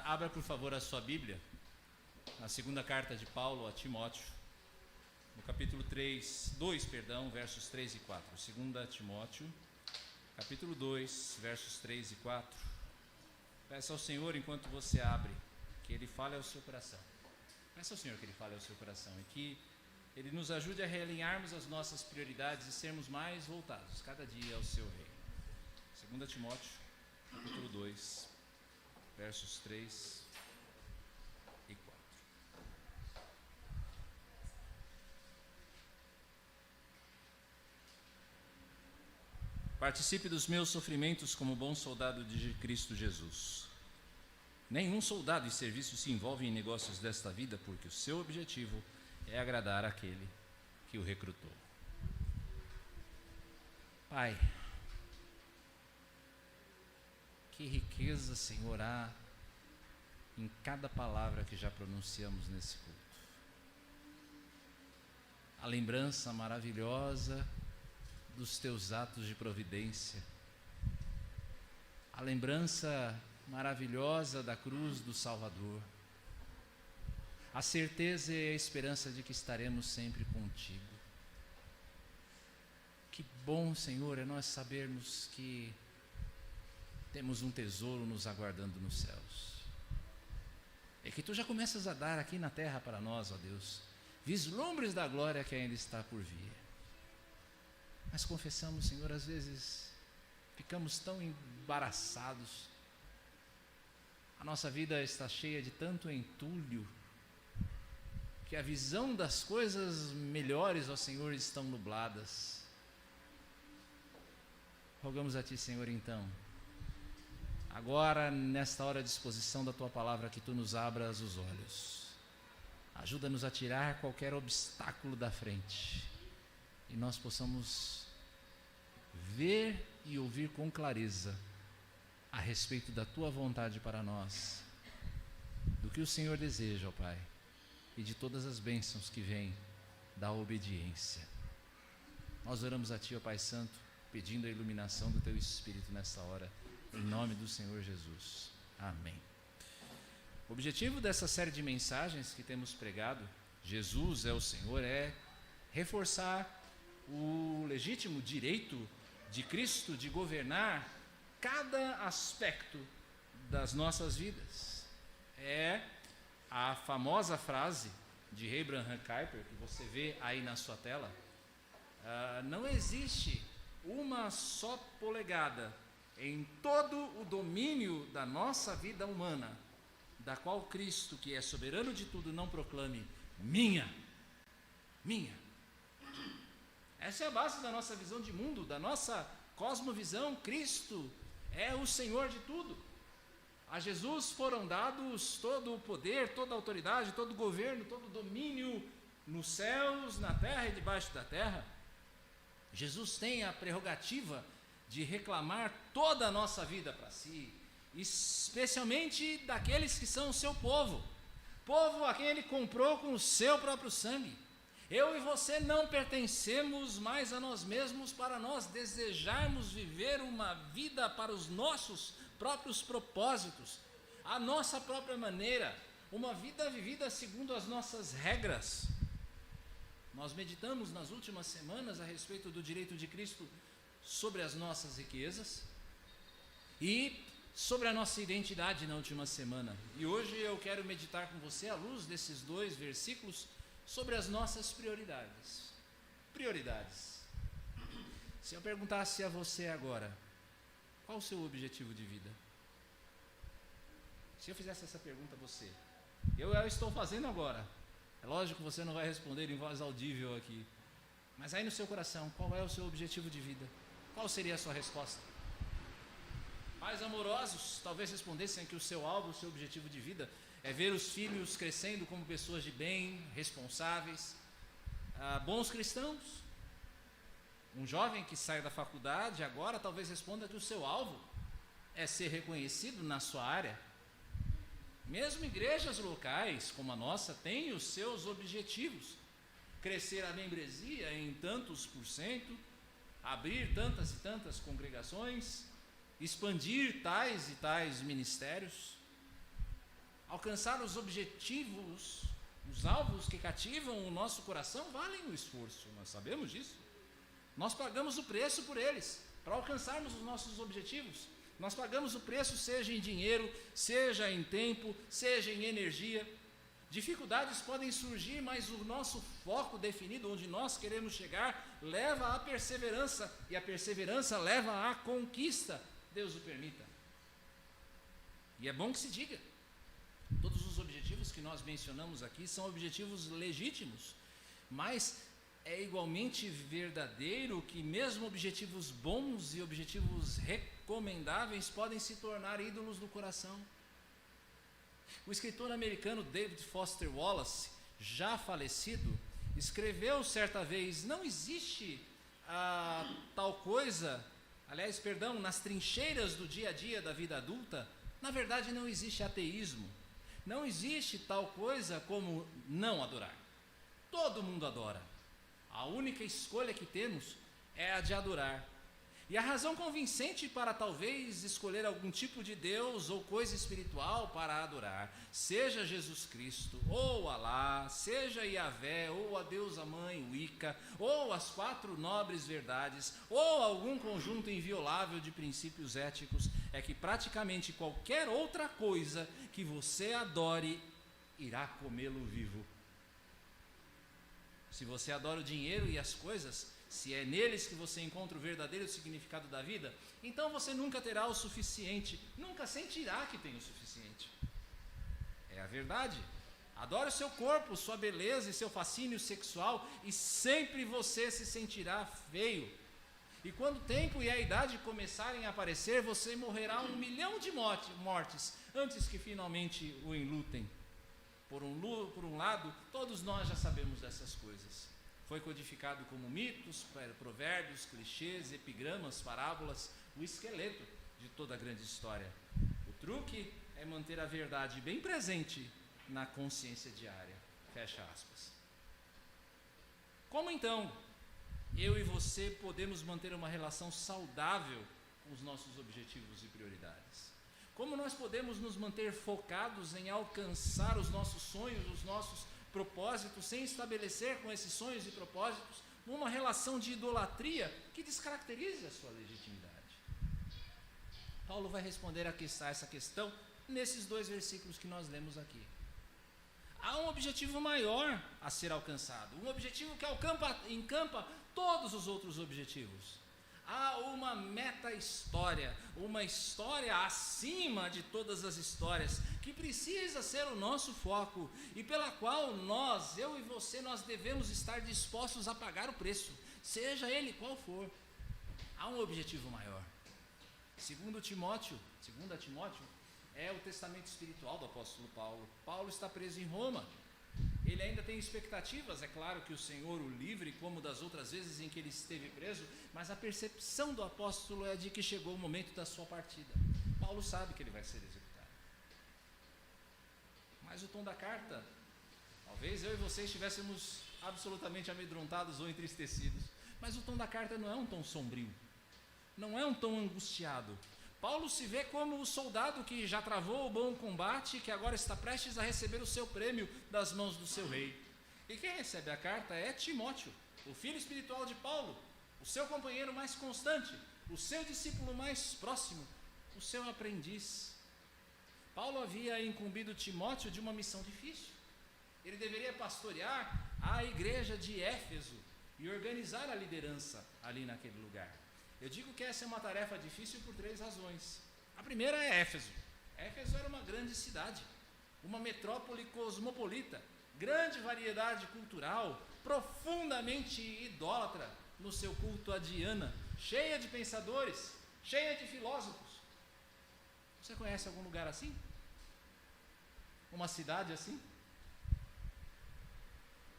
Abra, por favor, a sua Bíblia, na segunda carta de Paulo a Timóteo, no capítulo 2, versos 3 e 4. 2 Timóteo, capítulo 2, versos 3 e 4. Peça ao Senhor, enquanto você abre, que Ele fale ao seu coração. Peça ao Senhor que Ele fale ao seu coração e que Ele nos ajude a realinharmos as nossas prioridades e sermos mais voltados, cada dia, ao seu reino. 2 Timóteo, capítulo 2, versos 3 e 4. Participe dos meus sofrimentos como bom soldado de Cristo Jesus. Nenhum soldado em serviço se envolve em negócios desta vida, porque o seu objetivo é agradar aquele que o recrutou. Pai, que riqueza, Senhor, há em cada palavra que já pronunciamos nesse culto. A lembrança maravilhosa dos teus atos de providência, a lembrança maravilhosa da cruz do Salvador, a certeza e a esperança de que estaremos sempre contigo. Que bom, Senhor, é nós sabermos que temos um tesouro nos aguardando nos céus, e que Tu já começas a dar aqui na terra para nós, ó Deus, vislumbres da glória que ainda está por vir. Mas confessamos, Senhor, às vezes ficamos tão embaraçados, a nossa vida está cheia de tanto entulho, que a visão das coisas melhores, ó Senhor, estão nubladas. Rogamos a Ti, Senhor, então, agora, nesta hora de exposição da Tua palavra, que Tu nos abras os olhos. Ajuda-nos a tirar qualquer obstáculo da frente e nós possamos ver e ouvir com clareza a respeito da Tua vontade para nós, do que o Senhor deseja, ó Pai, e de todas as bênçãos que vêm da obediência. Nós oramos a Ti, ó Pai Santo, pedindo a iluminação do Teu Espírito nesta hora, em nome do Senhor Jesus. Amém. O objetivo dessa série de mensagens que temos pregado, Jesus é o Senhor, é reforçar o legítimo direito de Cristo de governar cada aspecto das nossas vidas. É a famosa frase de Abraham Kuyper, que você vê aí na sua tela: não existe uma só polegada em todo o domínio da nossa vida humana, da qual Cristo, que é soberano de tudo, não proclame minha. Essa é a base da nossa visão de mundo, da nossa cosmovisão. Cristo é o Senhor de tudo. A Jesus foram dados todo o poder, toda a autoridade, todo o governo, todo o domínio nos céus, na terra e debaixo da terra. Jesus tem a prerrogativa de reclamar toda a nossa vida para si, especialmente daqueles que são o seu povo a quem Ele comprou com o seu próprio sangue. Eu e você não pertencemos mais a nós mesmos para nós desejarmos viver uma vida para os nossos próprios propósitos, a nossa própria maneira, uma vida vivida segundo as nossas regras. Nós meditamos nas últimas semanas a respeito do direito de Cristo sobre as nossas riquezas e sobre a nossa identidade na última semana. E hoje eu quero meditar com você, à luz desses 2 versículos, sobre as nossas prioridades. Se eu perguntasse a você agora, qual o seu objetivo de vida? Se eu fizesse essa pergunta a você, eu estou fazendo agora. É lógico que você não vai responder em voz audível aqui, mas aí no seu coração, qual é o seu objetivo de vida? Qual seria a sua resposta? Pais amorosos talvez respondessem que o seu alvo, o seu objetivo de vida é ver os filhos crescendo como pessoas de bem, responsáveis, bons cristãos. Um jovem que sai da faculdade agora talvez responda que o seu alvo é ser reconhecido na sua área. Mesmo igrejas locais como a nossa têm os seus objetivos: crescer a membresia em tantos %, abrir tantas e tantas congregações, expandir tais e tais ministérios. alcançar os objetivos, os alvos que cativam o nosso coração, valem o esforço, nós sabemos disso. Nós pagamos o preço por eles, para alcançarmos os nossos objetivos. Nós pagamos o preço, seja em dinheiro, seja em tempo, seja em energia. Dificuldades podem surgir, mas o nosso foco definido, onde nós queremos chegar, leva à perseverança, e a perseverança leva à conquista, Deus o permita. E é bom que se diga, todos os objetivos que nós mencionamos aqui são objetivos legítimos, mas é igualmente verdadeiro que mesmo objetivos bons e objetivos recomendáveis podem se tornar ídolos do coração. O escritor americano David Foster Wallace, já falecido, escreveu certa vez: não existe tal coisa, nas trincheiras do dia a dia da vida adulta, na verdade não existe ateísmo, não existe tal coisa como não adorar. Todo mundo adora. A única escolha que temos é a de adorar. E a razão convincente para talvez escolher algum tipo de Deus ou coisa espiritual para adorar, seja Jesus Cristo, ou Alá, seja Yahvé, ou a deusa mãe Wicca, ou as 4 nobres verdades, ou algum conjunto inviolável de princípios éticos, é que praticamente qualquer outra coisa que você adore irá comê-lo vivo. Se você adora o dinheiro e as coisas, se é neles que você encontra o verdadeiro significado da vida, então você nunca terá o suficiente, nunca sentirá que tem o suficiente. É a verdade. Adore o seu corpo, sua beleza e seu fascínio sexual, e sempre você se sentirá feio. E quando o tempo e a idade começarem a aparecer, você morrerá 1 milhão de mortes antes que finalmente o enlutem. Por um lado, todos nós já sabemos dessas coisas. Foi codificado como mitos, provérbios, clichês, epigramas, parábolas, o esqueleto de toda a grande história. O truque é manter a verdade bem presente na consciência diária. Fecha aspas. Como então eu e você podemos manter uma relação saudável com os nossos objetivos e prioridades? Como nós podemos nos manter focados em alcançar os nossos sonhos, os nossos propósitos, sem estabelecer com esses sonhos e propósitos uma relação de idolatria que descaracterize a sua legitimidade? Paulo vai responder a essa questão nesses 2 versículos que nós lemos aqui. Há um objetivo maior a ser alcançado, um objetivo que encampa todos os outros objetivos. Há uma meta-história, uma história acima de todas as histórias, que precisa ser o nosso foco e pela qual eu e você, nós devemos estar dispostos a pagar o preço, seja ele qual for. Há um objetivo maior. Segundo Timóteo, é o testamento espiritual do apóstolo Paulo. Paulo está preso em Roma. Ele ainda tem expectativas, é claro que o Senhor o livre, como das outras vezes em que ele esteve preso, mas a percepção do apóstolo é de que chegou o momento da sua partida. Paulo sabe que ele vai ser executado. Mas o tom da carta, talvez eu e você estivéssemos absolutamente amedrontados ou entristecidos, mas o tom da carta não é um tom sombrio, não é um tom angustiado. Paulo se vê como o soldado que já travou o bom combate e que agora está prestes a receber o seu prêmio das mãos do seu rei. E quem recebe a carta é Timóteo, o filho espiritual de Paulo, o seu companheiro mais constante, o seu discípulo mais próximo, o seu aprendiz. Paulo havia incumbido Timóteo de uma missão difícil. Ele deveria pastorear a igreja de Éfeso e organizar a liderança ali naquele lugar. Eu digo que essa é uma tarefa difícil por 3 razões. A primeira é Éfeso. Éfeso era uma grande cidade, uma metrópole cosmopolita, grande variedade cultural, profundamente idólatra no seu culto a Diana, cheia de pensadores, cheia de filósofos. Você conhece algum lugar assim? Uma cidade assim?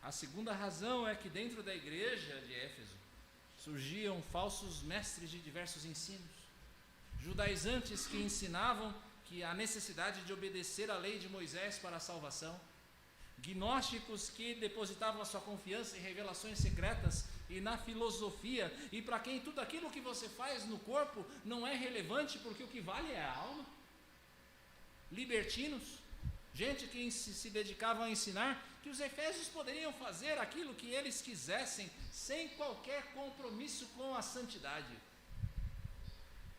A segunda razão é que dentro da igreja de Éfeso surgiam falsos mestres de diversos ensinos, judaizantes que ensinavam que a necessidade de obedecer à lei de Moisés para a salvação, gnósticos que depositavam a sua confiança em revelações secretas e na filosofia, e para quem tudo aquilo que você faz no corpo não é relevante porque o que vale é a alma, libertinos, gente que se dedicava a ensinar que os efésios poderiam fazer aquilo que eles quisessem, sem qualquer compromisso com a santidade.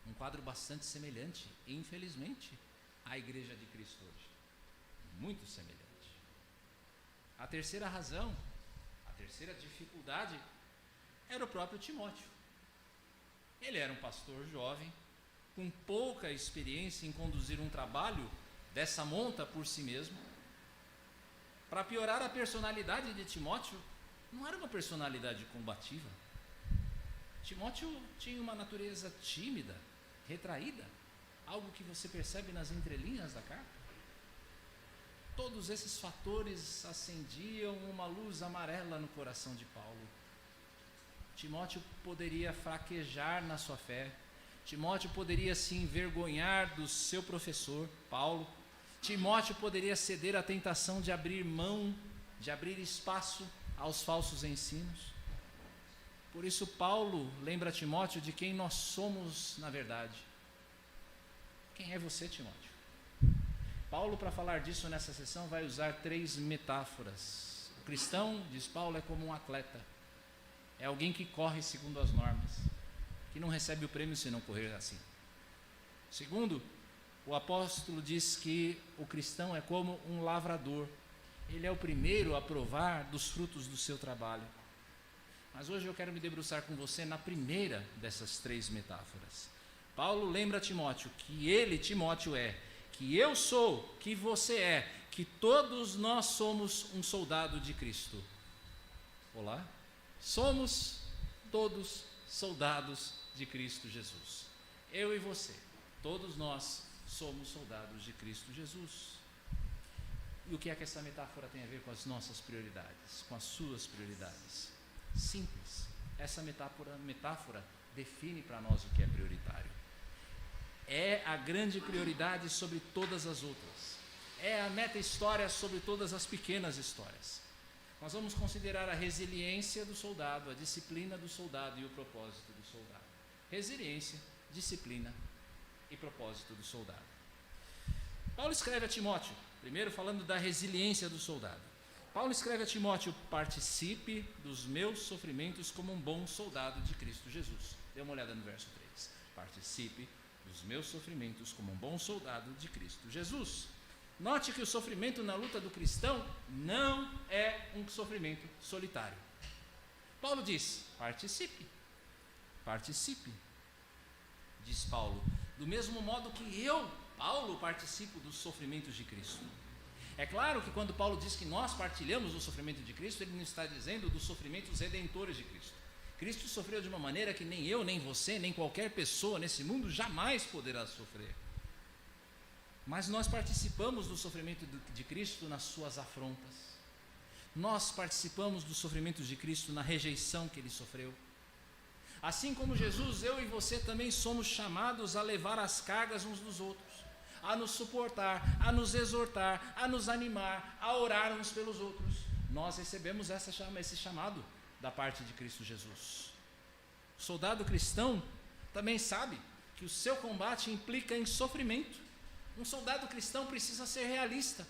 Um quadro bastante semelhante, infelizmente, à igreja de Cristo hoje. Muito semelhante. A terceira razão, a terceira dificuldade, era o próprio Timóteo. Ele era um pastor jovem, com pouca experiência em conduzir um trabalho dessa monta por si mesmo. Para piorar, a personalidade de Timóteo não era uma personalidade combativa. Timóteo tinha uma natureza tímida, retraída, algo que você percebe nas entrelinhas da carta. Todos esses fatores acendiam uma luz amarela no coração de Paulo. Timóteo poderia fraquejar na sua fé. Timóteo poderia se envergonhar do seu professor, Paulo. Timóteo poderia ceder à tentação de abrir mão, de abrir espaço aos falsos ensinos. Por isso, Paulo lembra Timóteo de quem nós somos na verdade. Quem é você, Timóteo? Paulo, para falar disso nessa sessão, vai usar 3 metáforas. O cristão, diz Paulo, é como um atleta. É alguém que corre segundo as normas, que não recebe o prêmio se não correr assim. Segundo, o apóstolo diz que o cristão é como um lavrador. Ele é o primeiro a provar dos frutos do seu trabalho. Mas hoje eu quero me debruçar com você na primeira dessas 3 metáforas. Paulo lembra a Timóteo que ele, Timóteo, que eu sou, que você é, que todos nós somos um soldado de Cristo. Olá? Somos todos soldados de Cristo Jesus. Eu e você, todos nós somos soldados de Cristo Jesus. E o que é que essa metáfora tem a ver com as nossas prioridades, com as suas prioridades? Simples. Essa metáfora define para nós o que é prioritário. É a grande prioridade sobre todas as outras. É a meta-história sobre todas as pequenas histórias. Nós vamos considerar a resiliência do soldado, a disciplina do soldado e o propósito do soldado. Resiliência, disciplina e propósito do soldado. Paulo escreve a Timóteo, primeiro falando da resiliência do soldado. Paulo escreve a Timóteo: participe dos meus sofrimentos como um bom soldado de Cristo Jesus. Dê uma olhada no verso 3. Participe dos meus sofrimentos como um bom soldado de Cristo Jesus. Note que o sofrimento na luta do cristão não é um sofrimento solitário. Paulo diz: participe, participe, diz Paulo, do mesmo modo que eu, Paulo, participo dos sofrimentos de Cristo. É claro que quando Paulo diz que nós partilhamos o sofrimento de Cristo, ele não está dizendo dos sofrimentos redentores de Cristo. Cristo sofreu de uma maneira que nem eu, nem você, nem qualquer pessoa nesse mundo jamais poderá sofrer. Mas nós participamos do sofrimento de Cristo nas suas afrontas. Nós participamos dos sofrimentos de Cristo na rejeição que ele sofreu. Assim como Jesus, eu e você também somos chamados a levar as cargas uns dos outros, a nos suportar, a nos exortar, a nos animar, a orar uns pelos outros. Nós recebemos esse chamado da parte de Cristo Jesus. O soldado cristão também sabe que o seu combate implica em sofrimento. Um soldado cristão precisa ser realista.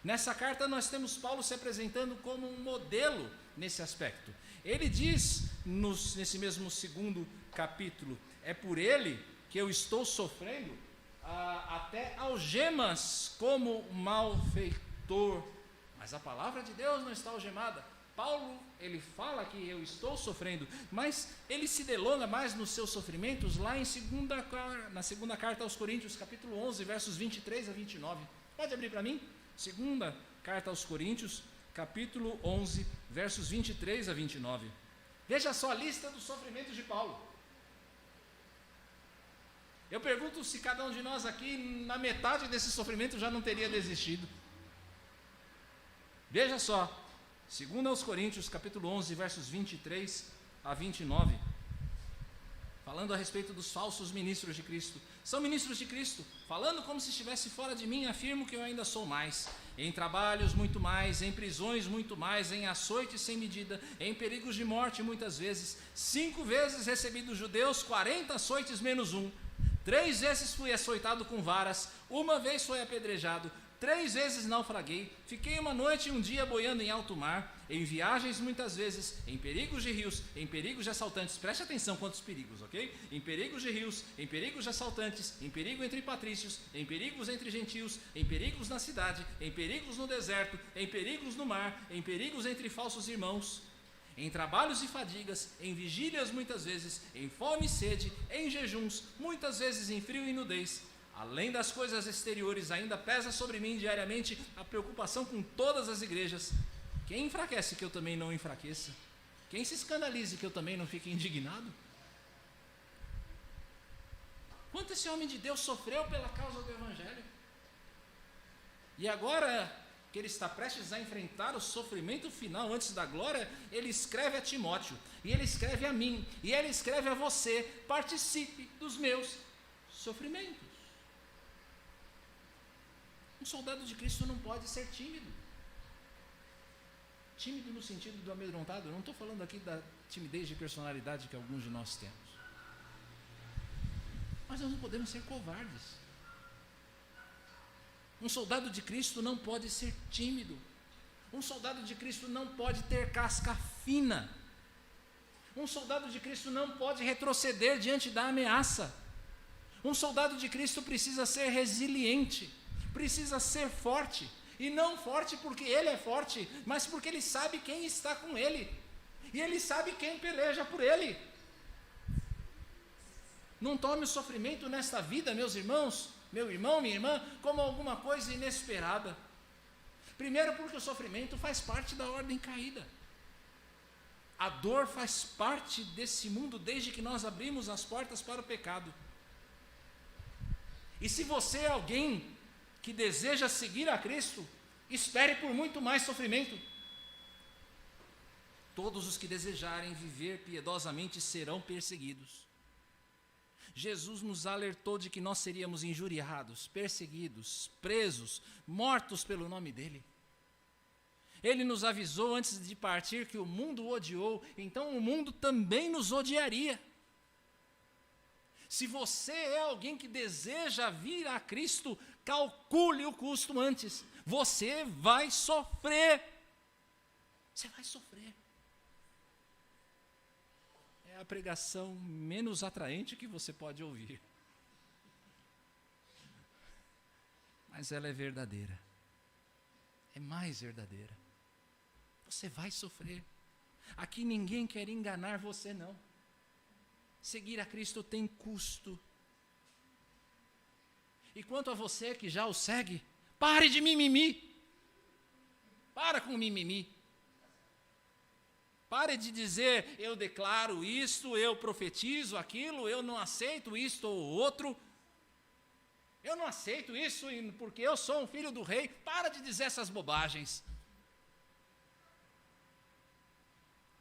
Nessa carta nós temos Paulo se apresentando como um modelo nesse aspecto. Ele diz nesse mesmo 2º capítulo: é por ele que eu estou sofrendo até algemas como malfeitor. Mas a palavra de Deus não está algemada. Paulo, ele fala que eu estou sofrendo, mas ele se delonga mais nos seus sofrimentos lá na segunda carta aos Coríntios, capítulo 11, versos 23 a 29. Pode abrir para mim? Segunda carta aos Coríntios, capítulo 11, versos 23 a 29. Veja só a lista dos sofrimentos de Paulo. Eu pergunto se cada um de nós aqui, na metade desse sofrimento, já não teria desistido. Veja só. 2 aos Coríntios, capítulo 11, versos 23 a 29, falando a respeito dos falsos ministros de Cristo. São ministros de Cristo, falando como se estivesse fora de mim, afirmo que eu ainda sou mais. Em trabalhos muito mais, em prisões muito mais, em açoites sem medida, em perigos de morte muitas vezes. 5 vezes recebi dos judeus 40 açoites menos 1. 3 vezes fui açoitado com varas, 1 vez fui apedrejado, 3 vezes naufraguei, fiquei uma noite e um dia boiando em alto mar, em viagens muitas vezes, em perigos de rios, em perigos de assaltantes. Preste atenção quantos perigos, ok? Em perigos de rios, em perigos de assaltantes, em perigo entre patrícios, em perigos entre gentios, em perigos na cidade, em perigos no deserto, em perigos no mar, em perigos entre falsos irmãos, em trabalhos e fadigas, em vigílias muitas vezes, em fome e sede, em jejuns, muitas vezes em frio e nudez. Além das coisas exteriores, ainda pesa sobre mim diariamente a preocupação com todas as igrejas. Quem enfraquece que eu também não enfraqueça? Quem se escandalize que eu também não fique indignado? Quanto esse homem de Deus sofreu pela causa do Evangelho? E agora que ele está prestes a enfrentar o sofrimento final antes da glória, ele escreve a Timóteo, e ele escreve a mim, e ele escreve a você: participe dos meus sofrimentos. Um soldado de Cristo não pode ser tímido. Tímido no sentido do amedrontado. Eu não estou falando aqui da timidez de personalidade que alguns de nós temos. Mas nós não podemos ser covardes. Um soldado de Cristo não pode ser tímido. Um soldado de Cristo não pode ter casca fina. Um soldado de Cristo não pode retroceder diante da ameaça. Um soldado de Cristo precisa ser resiliente, precisa ser forte, e não forte porque ele é forte, mas porque ele sabe quem está com ele, e ele sabe quem peleja por ele. Não tome o sofrimento nesta vida, meus irmãos, meu irmão, minha irmã, como alguma coisa inesperada. Primeiro, porque o sofrimento faz parte da ordem caída. A dor faz parte desse mundo desde que nós abrimos as portas para o pecado. E se você é alguém que deseja seguir a Cristo, espere por muito mais sofrimento. Todos os que desejarem viver piedosamente serão perseguidos. Jesus nos alertou de que nós seríamos injuriados, perseguidos, presos, mortos pelo nome dele. Ele nos avisou antes de partir que o mundo o odiou, então o mundo também nos odiaria. Se você é alguém que deseja vir a Cristo, calcule o custo antes. Você vai sofrer. Você vai sofrer. É a pregação menos atraente que você pode ouvir. Mas ela é verdadeira. É mais verdadeira. Você vai sofrer. Aqui ninguém quer enganar você, não. Seguir a Cristo tem custo. E quanto a você que já o segue, pare de mimimi. Para com mimimi. Pare de dizer: eu declaro isto, eu profetizo aquilo, eu não aceito isto ou outro. Eu não aceito isso porque eu sou um filho do rei. Para de dizer essas bobagens.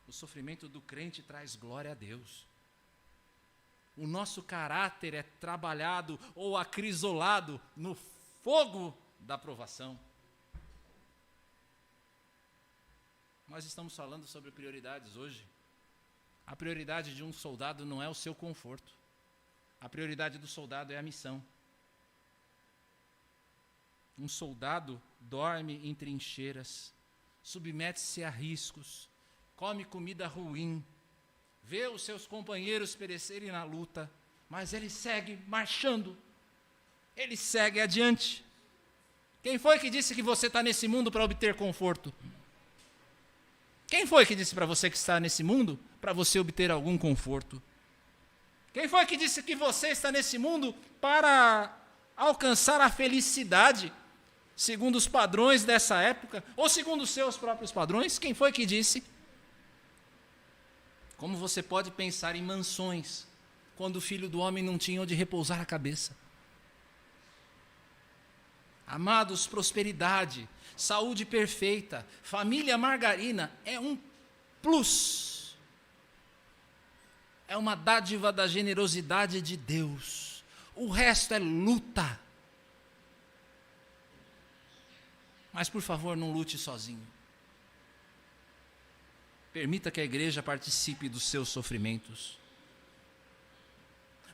O sofrimento do crente traz glória a Deus. O nosso caráter é trabalhado ou acrisolado no fogo da provação. Nós estamos falando sobre prioridades hoje. A prioridade de um soldado não é o seu conforto. A prioridade do soldado é a missão. Um soldado dorme em trincheiras, submete-se a riscos, come comida ruim, vê os seus companheiros perecerem na luta, mas ele segue marchando, ele segue adiante. Quem foi que disse que você está nesse mundo para obter conforto? Quem foi que disse para você que está nesse mundo para você obter algum conforto? Quem foi que disse que você está nesse mundo para alcançar a felicidade, segundo os padrões dessa época, ou segundo os seus próprios padrões? Quem foi que disse? Como você pode pensar em mansões, quando o Filho do Homem não tinha onde repousar a cabeça? Amados, prosperidade, saúde perfeita, família margarina é um plus. É uma dádiva da generosidade de Deus. O resto é luta. Mas, por favor, não lute sozinho. Permita que a igreja participe dos seus sofrimentos.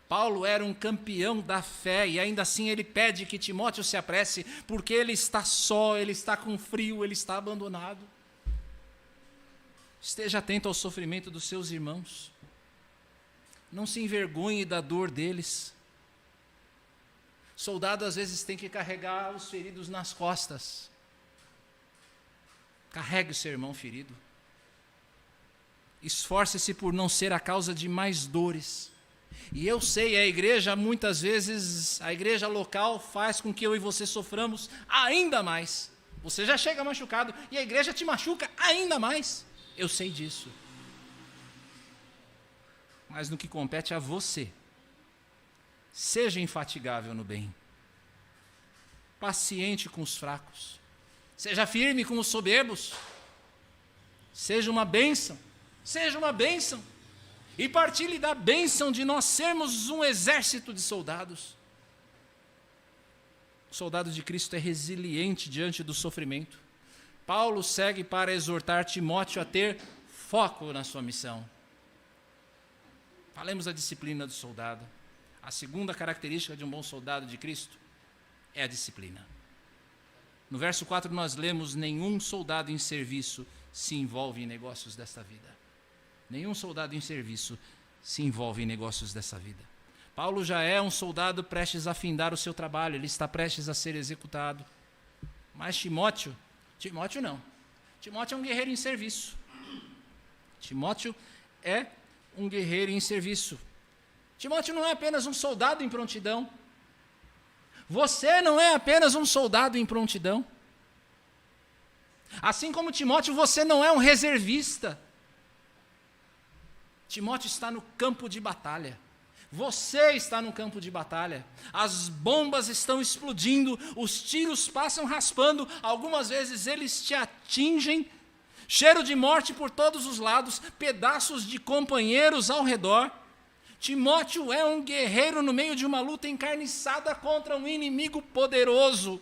Paulo era um campeão da fé e ainda assim ele pede que Timóteo se apresse, porque ele está só, ele está com frio, ele está abandonado. Esteja atento ao sofrimento dos seus irmãos. Não se envergonhe da dor deles. Soldado às vezes tem que carregar os feridos nas costas. Carregue o seu irmão ferido. Esforce-se por não ser a causa de mais dores. E eu sei, a igreja, muitas vezes, a igreja local faz com que eu e você soframos ainda mais. Você já chega machucado e a igreja te machuca ainda mais. Eu sei disso. Mas no que compete a você, seja infatigável no bem. Paciente com os fracos. Seja firme com os soberbos. Seja uma bênção. Seja uma bênção. E partilhe da bênção de nós sermos um exército de soldados. O soldado de Cristo é resiliente diante do sofrimento. Paulo segue para exortar Timóteo a ter foco na sua missão. Falemos da disciplina do soldado. A segunda característica de um bom soldado de Cristo é a disciplina. No verso 4 nós lemos: nenhum soldado em serviço se envolve em negócios desta vida. Nenhum soldado em serviço se envolve em negócios dessa vida. Paulo já é um soldado prestes a findar o seu trabalho, ele está prestes a ser executado. Mas Timóteo não. Timóteo é um guerreiro em serviço. Timóteo é um guerreiro em serviço. Timóteo não é apenas um soldado em prontidão. Você não é apenas um soldado em prontidão. Assim como Timóteo, você não é um reservista. Timóteo está no campo de batalha. Você está no campo de batalha. As bombas estão explodindo, os tiros passam raspando, algumas vezes eles te atingem. Cheiro de morte por todos os lados, pedaços de companheiros ao redor. Timóteo é um guerreiro no meio de uma luta encarniçada contra um inimigo poderoso.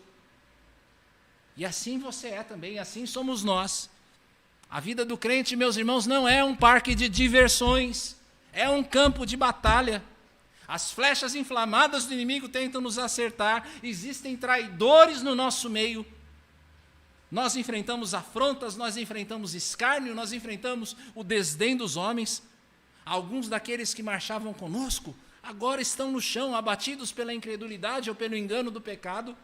E assim você é também, assim somos nós. A vida do crente, meus irmãos, não é um parque de diversões, é um campo de batalha. As flechas inflamadas do inimigo tentam nos acertar, existem traidores no nosso meio. Nós enfrentamos afrontas, nós enfrentamos escárnio, nós enfrentamos o desdém dos homens. Alguns daqueles que marchavam conosco agora estão no chão, abatidos pela incredulidade ou pelo engano do pecado.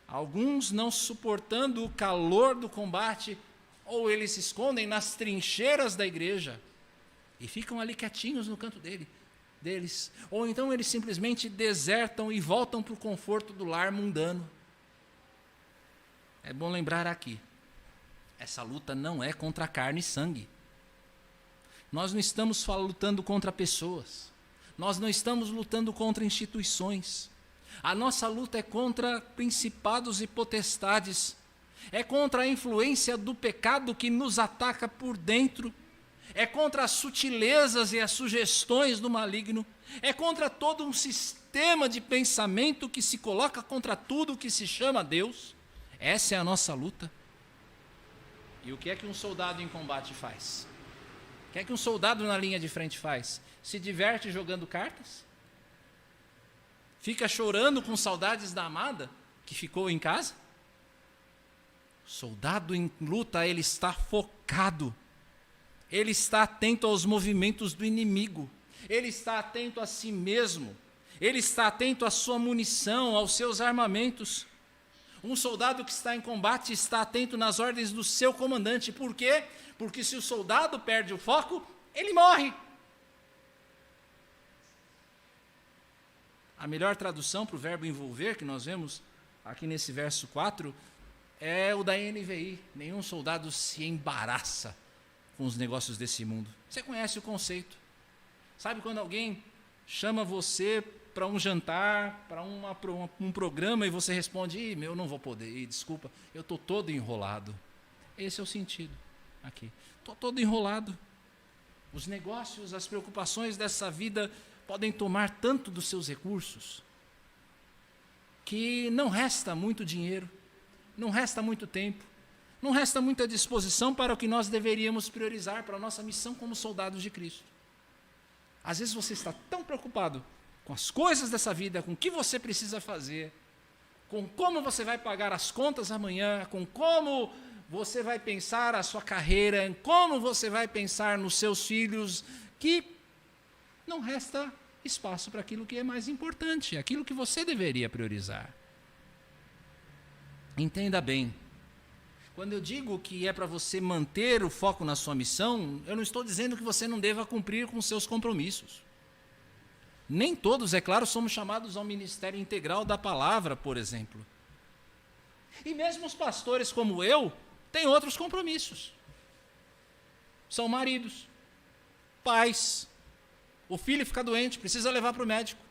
Alguns não suportando o calor do combate, ou eles se escondem nas trincheiras da igreja e ficam ali quietinhos no canto deles. Ou então eles simplesmente desertam e voltam para o conforto do lar mundano. É bom lembrar aqui, essa luta não é contra carne e sangue. Nós não estamos lutando contra pessoas. Nós não estamos lutando contra instituições. A nossa luta é contra principados e potestades. É contra a influência do pecado que nos ataca por dentro. É contra as sutilezas e as sugestões do maligno. É contra todo um sistema de pensamento que se coloca contra tudo que se chama Deus. Essa é a nossa luta. E o que é que um soldado em combate faz? O que é que um soldado na linha de frente faz? Se diverte jogando cartas? Fica chorando com saudades da amada que ficou em casa? O soldado em luta, ele está focado. Ele está atento aos movimentos do inimigo. Ele está atento a si mesmo. Ele está atento à sua munição, aos seus armamentos. Um soldado que está em combate está atento nas ordens do seu comandante. Por quê? Porque se o soldado perde o foco, ele morre. A melhor tradução para o verbo envolver, que nós vemos aqui nesse verso 4, é o da NVI. Nenhum soldado se embaraça com os negócios desse mundo. Você conhece o conceito. Sabe quando alguém chama você para um jantar, para um programa, e você responde: eu não vou poder ir, desculpa, eu estou todo enrolado. Esse é o sentido aqui. Estou todo enrolado. Os negócios, as preocupações dessa vida podem tomar tanto dos seus recursos que não resta muito dinheiro, não resta muito tempo, não resta muita disposição para o que nós deveríamos priorizar, para a nossa missão como soldados de Cristo. Às vezes você está tão preocupado com as coisas dessa vida, com o que você precisa fazer, com como você vai pagar as contas amanhã, com como você vai pensar a sua carreira, em como você vai pensar nos seus filhos, que não resta espaço para aquilo que é mais importante, aquilo que você deveria priorizar. Entenda bem, quando eu digo que é para você manter o foco na sua missão, eu não estou dizendo que você não deva cumprir com seus compromissos. Nem todos, é claro, somos chamados ao ministério integral da palavra, por exemplo. E mesmo os pastores como eu, têm outros compromissos. São maridos, pais. O filho fica doente, precisa levar para o médico.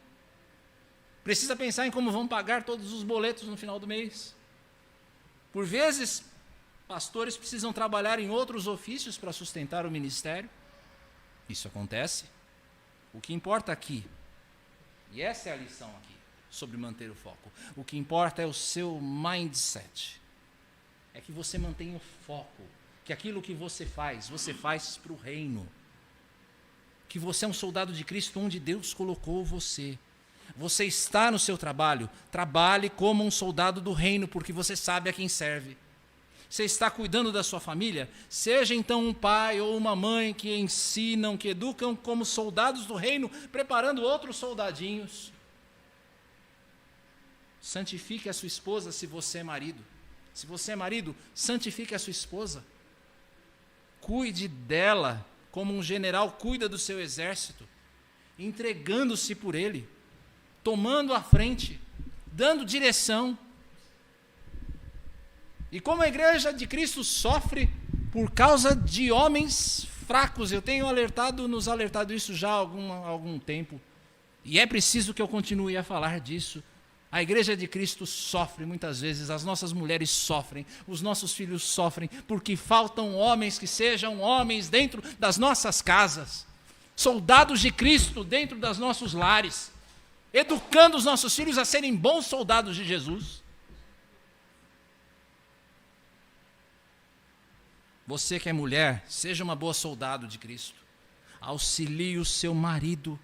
Precisa pensar em como vão pagar todos os boletos no final do mês. Por vezes, pastores precisam trabalhar em outros ofícios para sustentar o ministério. Isso acontece. O que importa aqui, e essa é a lição aqui, sobre manter o foco, o que importa é o seu mindset. É que você mantenha o foco, que aquilo que você faz para o reino. Que você é um soldado de Cristo onde Deus colocou você. Você está no seu trabalho, trabalhe como um soldado do reino, porque você sabe a quem serve. Você está cuidando da sua família, seja então um pai ou uma mãe que ensinam, que educam como soldados do reino, preparando outros soldadinhos. Santifique a sua esposa se você é marido. Se você é marido, santifique a sua esposa. Cuide dela como um general cuida do seu exército, entregando-se por ele, tomando a frente, dando direção. E como a igreja de Cristo sofre por causa de homens fracos, eu tenho nos alertado isso já há algum tempo, e é preciso que eu continue a falar disso. A igreja de Cristo sofre muitas vezes, as nossas mulheres sofrem, os nossos filhos sofrem, porque faltam homens que sejam homens dentro das nossas casas, soldados de Cristo dentro dos nossos lares, educando os nossos filhos a serem bons soldados de Jesus. Você que é mulher, seja uma boa soldado de Cristo. Auxilie o seu marido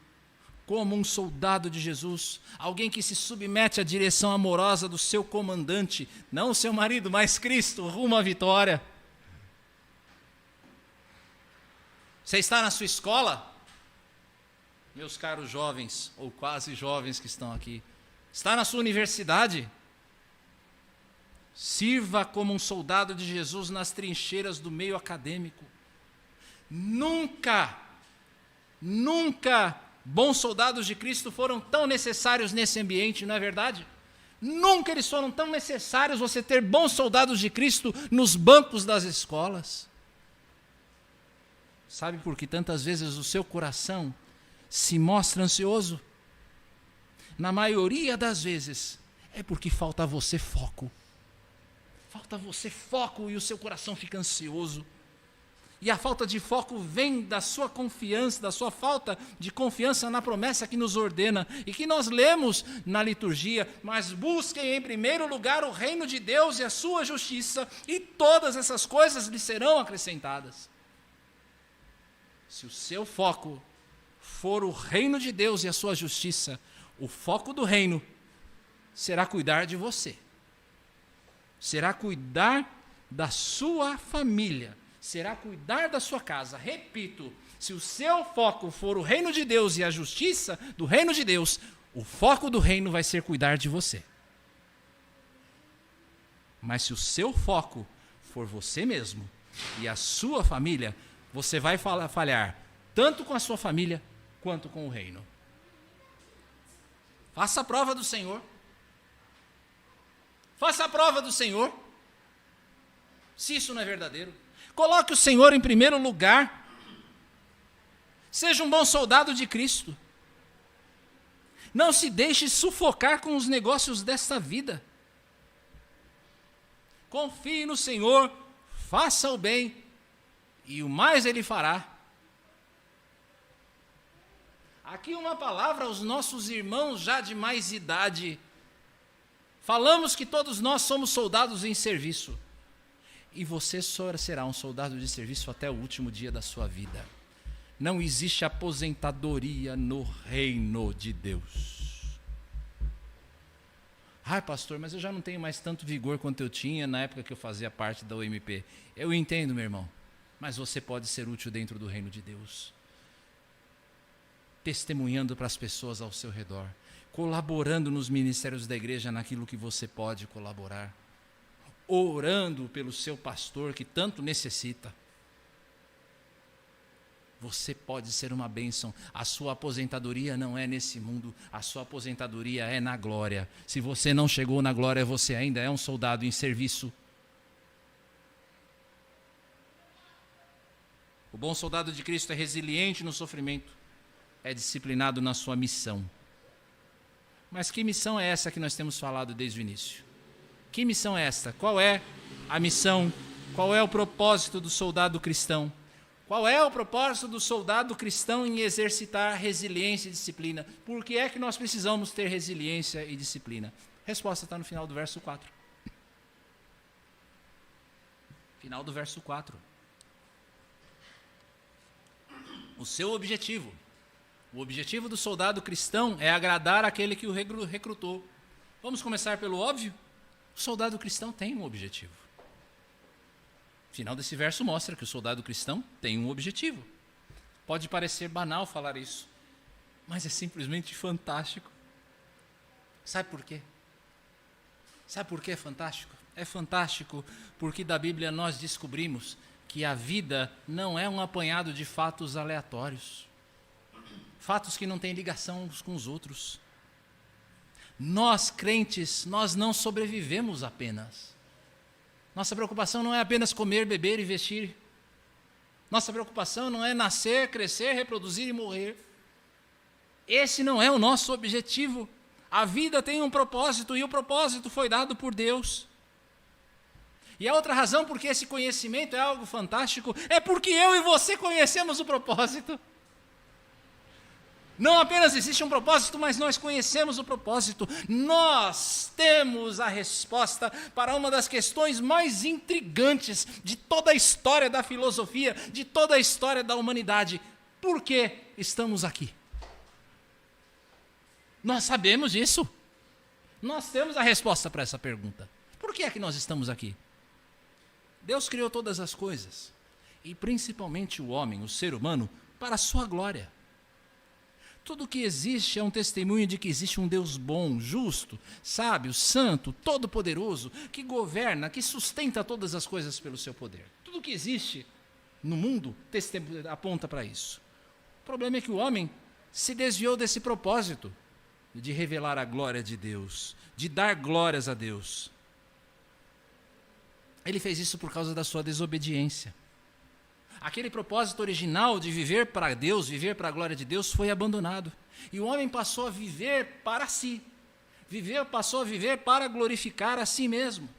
como um soldado de Jesus, alguém que se submete à direção amorosa do seu comandante, não o seu marido, mas Cristo, rumo à vitória. Você está na sua escola? Meus caros jovens, ou quase jovens que estão aqui, está na sua universidade? Sirva como um soldado de Jesus nas trincheiras do meio acadêmico. Nunca bons soldados de Cristo foram tão necessários nesse ambiente, não é verdade? Nunca eles foram tão necessários, você ter bons soldados de Cristo nos bancos das escolas. Sabe por que tantas vezes o seu coração se mostra ansioso? Na maioria das vezes, é porque falta a você foco. Falta a você foco e o seu coração fica ansioso. E a falta de foco vem da sua confiança, da sua falta de confiança na promessa que nos ordena e que nós lemos na liturgia. Mas busquem em primeiro lugar o reino de Deus e a sua justiça, e todas essas coisas lhe serão acrescentadas. Se o seu foco for o reino de Deus e a sua justiça, o foco do reino será cuidar de você. Será cuidar da sua família. Será cuidar da sua casa. Repito, se o seu foco for o reino de Deus e a justiça do reino de Deus, o foco do reino vai ser cuidar de você. Mas se o seu foco for você mesmo e a sua família, você vai falhar tanto com a sua família quanto com o reino. Faça a prova do Senhor. Faça a prova do Senhor. Se isso não é verdadeiro. Coloque o Senhor em primeiro lugar. Seja um bom soldado de Cristo. Não se deixe sufocar com os negócios desta vida. Confie no Senhor, faça o bem, e o mais Ele fará. Aqui uma palavra aos nossos irmãos já de mais idade. Falamos que todos nós somos soldados em serviço. E você só será um soldado de serviço até o último dia da sua vida. Não existe aposentadoria no reino de Deus. Ai, pastor, mas eu já não tenho mais tanto vigor quanto eu tinha na época que eu fazia parte da UMP. Eu entendo, meu irmão, mas você pode ser útil dentro do reino de Deus, testemunhando para as pessoas ao seu redor, colaborando nos ministérios da igreja naquilo que você pode colaborar, orando pelo seu pastor que tanto necessita. Você pode ser uma bênção. A sua aposentadoria não é nesse mundo, a sua aposentadoria é na glória. Se você não chegou na glória, você ainda é um soldado em serviço. O bom soldado de Cristo é resiliente no sofrimento, é disciplinado na sua missão. Mas que missão é essa que nós temos falado desde o início? Que missão é esta? Qual é a missão? Qual é o propósito do soldado cristão? Qual é o propósito do soldado cristão em exercitar resiliência e disciplina? Por que é que nós precisamos ter resiliência e disciplina? A resposta está no final do verso 4. Final do verso 4. O seu objetivo. O objetivo do soldado cristão é agradar aquele que o recrutou. Vamos começar pelo óbvio? O soldado cristão tem um objetivo. O final desse verso mostra que o soldado cristão tem um objetivo. Pode parecer banal falar isso, mas é simplesmente fantástico. Sabe por quê? Sabe por que é fantástico? É fantástico porque da Bíblia nós descobrimos que a vida não é um apanhado de fatos aleatórios, fatos que não têm ligação uns com os outros. Nós, crentes, nós não sobrevivemos apenas. Nossa preocupação não é apenas comer, beber e vestir. Nossa preocupação não é nascer, crescer, reproduzir e morrer. Esse não é o nosso objetivo. A vida tem um propósito e o propósito foi dado por Deus. E a outra razão porque esse conhecimento é algo fantástico é porque eu e você conhecemos o propósito. Não apenas existe um propósito, mas nós conhecemos o propósito. Nós temos a resposta para uma das questões mais intrigantes de toda a história da filosofia, de toda a história da humanidade. Por que estamos aqui? Nós sabemos disso. Nós temos a resposta para essa pergunta. Por que é que nós estamos aqui? Deus criou todas as coisas, e principalmente o homem, o ser humano, para a sua glória. Tudo que existe é um testemunho de que existe um Deus bom, justo, sábio, santo, todo-poderoso, que governa, que sustenta todas as coisas pelo seu poder. Tudo que existe no mundo aponta para isso. O problema é que o homem se desviou desse propósito de revelar a glória de Deus, de dar glórias a Deus. Ele fez isso por causa da sua desobediência. Aquele propósito original de viver para Deus, viver para a glória de Deus, foi abandonado. E o homem passou a viver para si. Passou a viver para glorificar a si mesmo.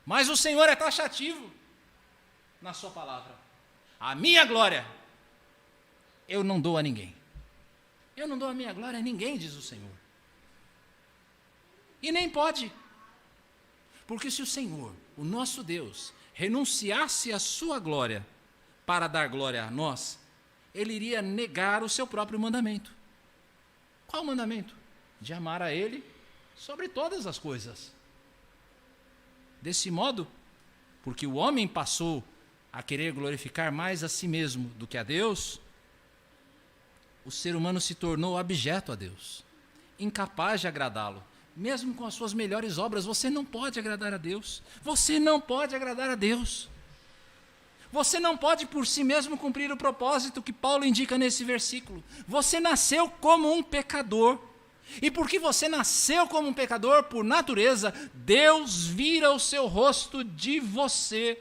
Mas o Senhor é taxativo na sua palavra. A minha glória eu não dou a ninguém. Eu não dou a minha glória a ninguém, diz o Senhor. E nem pode. Porque se o Senhor, o nosso Deus, renunciasse à sua glória para dar glória a nós, ele iria negar o seu próprio mandamento. Qual mandamento? De amar a ele sobre todas as coisas. Desse modo, porque o homem passou a querer glorificar mais a si mesmo do que a Deus, o ser humano se tornou abjeto a Deus, incapaz de agradá-lo. Mesmo com as suas melhores obras, você não pode agradar a Deus. Você não pode agradar a Deus. Você não pode por si mesmo cumprir o propósito que Paulo indica nesse versículo. Você nasceu como um pecador. E porque você nasceu como um pecador, por natureza, Deus vira o seu rosto de você.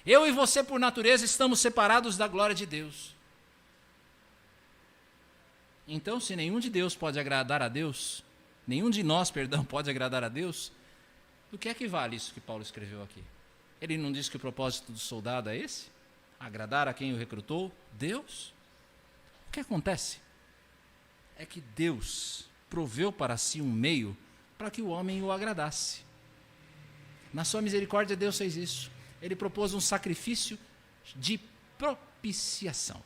Eu e você, por natureza, estamos separados da glória de Deus. Então, se nenhum de Deus pode agradar a Deus, nenhum de nós, pode agradar a Deus, do que é que vale isso que Paulo escreveu aqui? Ele não diz que o propósito do soldado é esse? Agradar a quem o recrutou? Deus? O que acontece? É que Deus proveu para si um meio para que o homem o agradasse. Na sua misericórdia, Deus fez isso. Ele propôs um sacrifício de propiciação.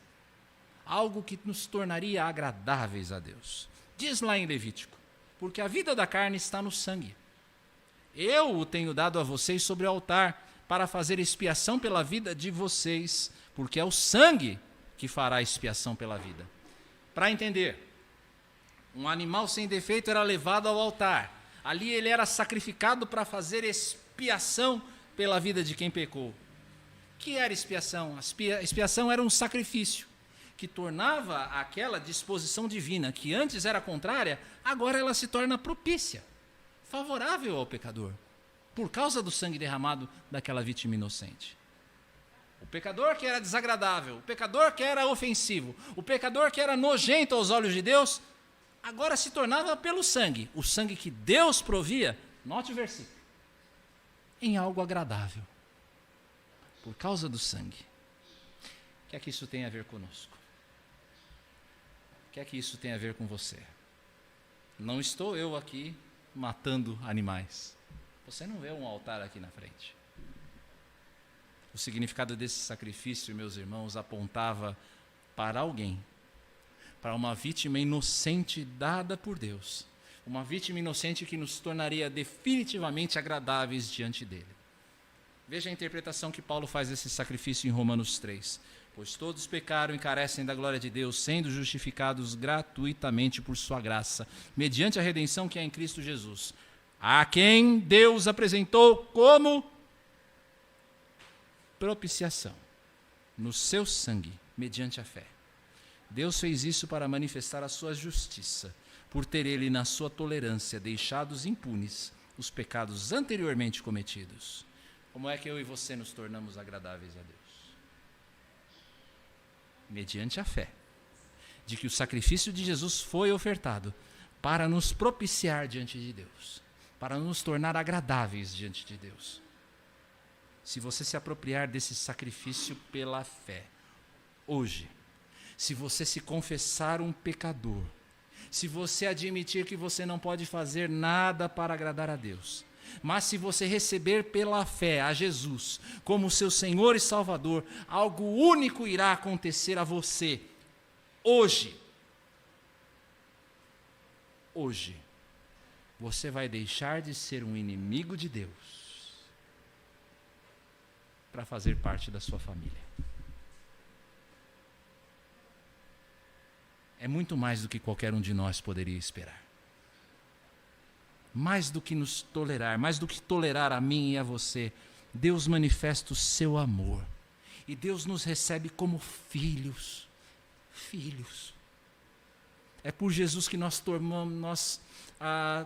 Algo que nos tornaria agradáveis a Deus. Diz lá em Levítico, porque a vida da carne está no sangue. Eu o tenho dado a vocês sobre o altar, para fazer expiação pela vida de vocês, porque é o sangue que fará expiação pela vida. Para entender, um animal sem defeito era levado ao altar. Ali ele era sacrificado para fazer expiação pela vida de quem pecou. O que era expiação? A expiação era um sacrifício que tornava aquela disposição divina, que antes era contrária, agora ela se torna propícia, favorável ao pecador, por causa do sangue derramado daquela vítima inocente. O pecador que era desagradável, o pecador que era ofensivo, o pecador que era nojento aos olhos de Deus, agora se tornava pelo sangue, o sangue que Deus provia, note o versículo, em algo agradável, por causa do sangue. O que é que isso tem a ver conosco? O que é que isso tem a ver com você? Não estou eu aqui matando animais. Você não vê um altar aqui na frente. O significado desse sacrifício, meus irmãos, apontava para alguém, para uma vítima inocente dada por Deus. Uma vítima inocente que nos tornaria definitivamente agradáveis diante dele. Veja a interpretação que Paulo faz desse sacrifício em Romanos 3. Pois todos pecaram e carecem da glória de Deus, sendo justificados gratuitamente por sua graça, mediante a redenção que é em Cristo Jesus, a quem Deus apresentou como propiciação, no seu sangue, mediante a fé. Deus fez isso para manifestar a sua justiça, por ter ele, na sua tolerância, deixados impunes os pecados anteriormente cometidos. Como é que eu e você nos tornamos agradáveis a Deus? Mediante a fé, de que o sacrifício de Jesus foi ofertado para nos propiciar diante de Deus, para nos tornar agradáveis diante de Deus. Se você se apropriar desse sacrifício pela fé, hoje, se você se confessar um pecador, se você admitir que você não pode fazer nada para agradar a Deus, mas se você receber pela fé a Jesus como seu Senhor e Salvador, algo único irá acontecer a você hoje. Hoje, você vai deixar de ser um inimigo de Deus para fazer parte da sua família. É muito mais do que qualquer um de nós poderia esperar. Mais do que nos tolerar, mais do que tolerar a mim e a você, Deus manifesta o seu amor. E Deus nos recebe como filhos. Filhos. É por Jesus que nós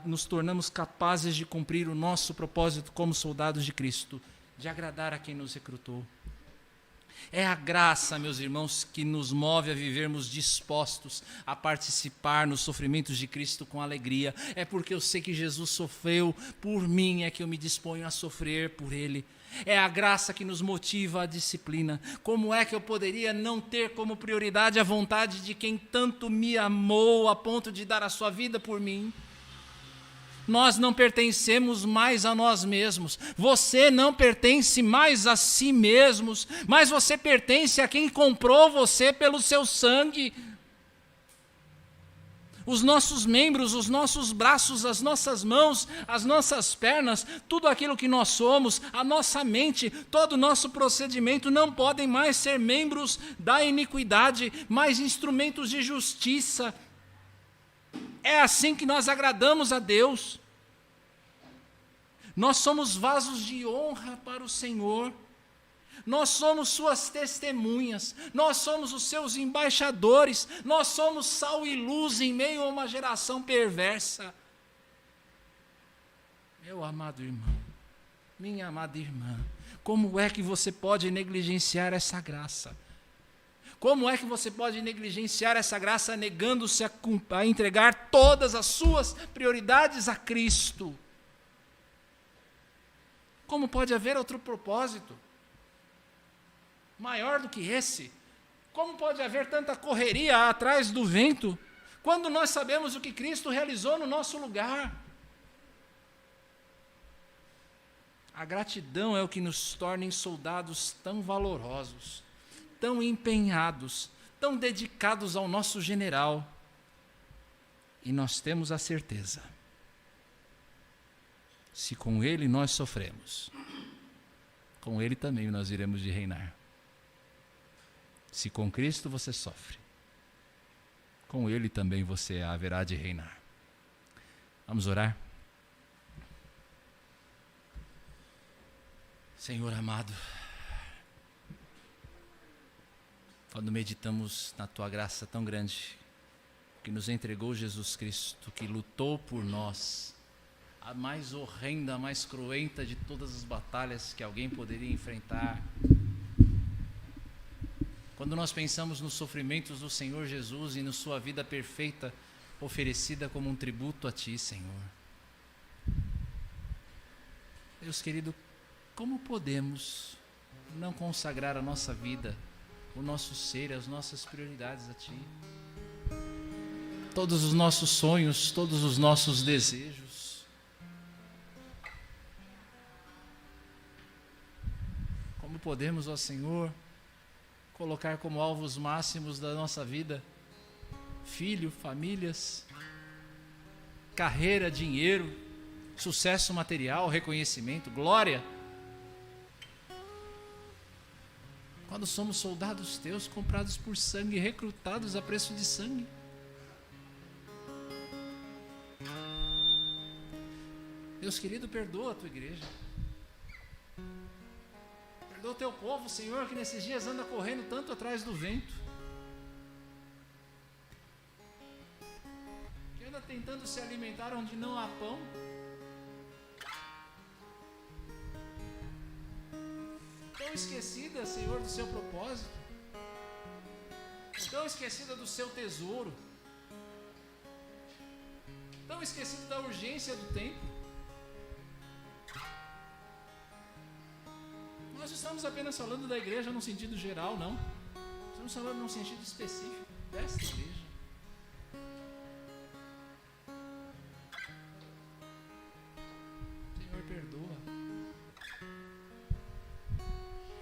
nos tornamos capazes de cumprir o nosso propósito como soldados de Cristo, de agradar a quem nos recrutou. É a graça, meus irmãos, que nos move a vivermos dispostos a participar nos sofrimentos de Cristo com alegria. É porque eu sei que Jesus sofreu por mim, é que eu me disponho a sofrer por Ele. É a graça que nos motiva à disciplina. Como é que eu poderia não ter como prioridade a vontade de quem tanto me amou a ponto de dar a sua vida por mim? Nós não pertencemos mais a nós mesmos. Você não pertence mais a si mesmos, mas você pertence a quem comprou você pelo seu sangue. Os nossos membros, os nossos braços, as nossas mãos, as nossas pernas, tudo aquilo que nós somos, a nossa mente, todo o nosso procedimento não podem mais ser membros da iniquidade, mas instrumentos de justiça. É assim que nós agradamos a Deus. Nós somos vasos de honra para o Senhor. Nós somos suas testemunhas. Nós somos os seus embaixadores. Nós somos sal e luz em meio a uma geração perversa. Meu amado irmão, minha amada irmã, como é que você pode negligenciar essa graça? Como é que você pode negligenciar essa graça negando-se a entregar todas as suas prioridades a Cristo? Como pode haver outro propósito maior do que esse? Como pode haver tanta correria atrás do vento, quando nós sabemos o que Cristo realizou no nosso lugar? A gratidão é o que nos torna em soldados tão valorosos, tão empenhados, tão dedicados ao nosso general. E nós temos a certeza, se com ele nós sofremos, com ele também nós iremos de reinar. Se com Cristo você sofre, com ele também você haverá de reinar. Vamos orar? Senhor amado, quando meditamos na tua graça tão grande, que nos entregou Jesus Cristo, que lutou por nós, a mais horrenda, a mais cruenta de todas as batalhas que alguém poderia enfrentar. Quando nós pensamos nos sofrimentos do Senhor Jesus e na sua vida perfeita, oferecida como um tributo a Ti, Senhor. Deus querido, como podemos não consagrar a nossa vida, o nosso ser, as nossas prioridades a Ti? Todos os nossos sonhos, todos os nossos desejos. Como podemos, ó Senhor, colocar como alvos máximos da nossa vida filho, famílias, carreira, dinheiro, sucesso material, reconhecimento, glória, quando somos soldados teus, comprados por sangue, recrutados a preço de sangue? Deus querido, perdoa a tua igreja, perdoa o teu povo, Senhor, que nesses dias anda correndo tanto atrás do vento, que anda tentando se alimentar onde não há pão, tão esquecida, Senhor, do seu propósito, tão esquecida do seu tesouro, tão esquecida da urgência do tempo. Nós não estamos apenas falando da igreja num sentido geral, não. Estamos falando num sentido específico desta igreja. Senhor, perdoa.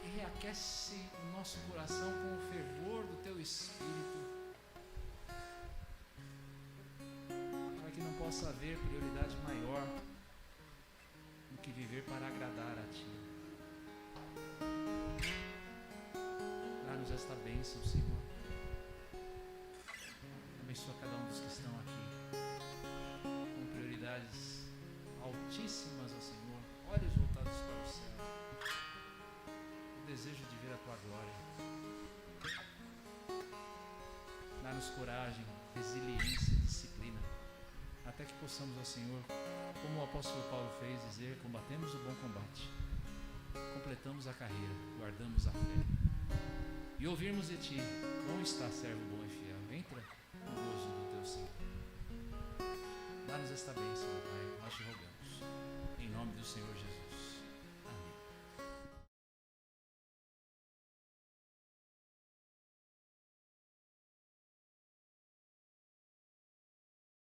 E reaquece o nosso coração com o fervor do Teu Espírito, para que não possa haver prioridade maior do que viver para agradar a Ti. Dá-nos esta bênção, Senhor. Abençoa cada um dos que estão aqui com prioridades altíssimas, ó Senhor, olhos voltados para o céu, o desejo de ver a Tua glória. Dá-nos coragem, resiliência, disciplina, até que possamos, ó Senhor, como o apóstolo Paulo fez, dizer: combatemos o bom combate, completamos a carreira, guardamos a fé, e ouvirmos de Ti: bom está, servo bom e fiel, entra no gozo do Teu Senhor. Dá-nos esta bênção, Pai, nós te rogamos, em nome do Senhor Jesus.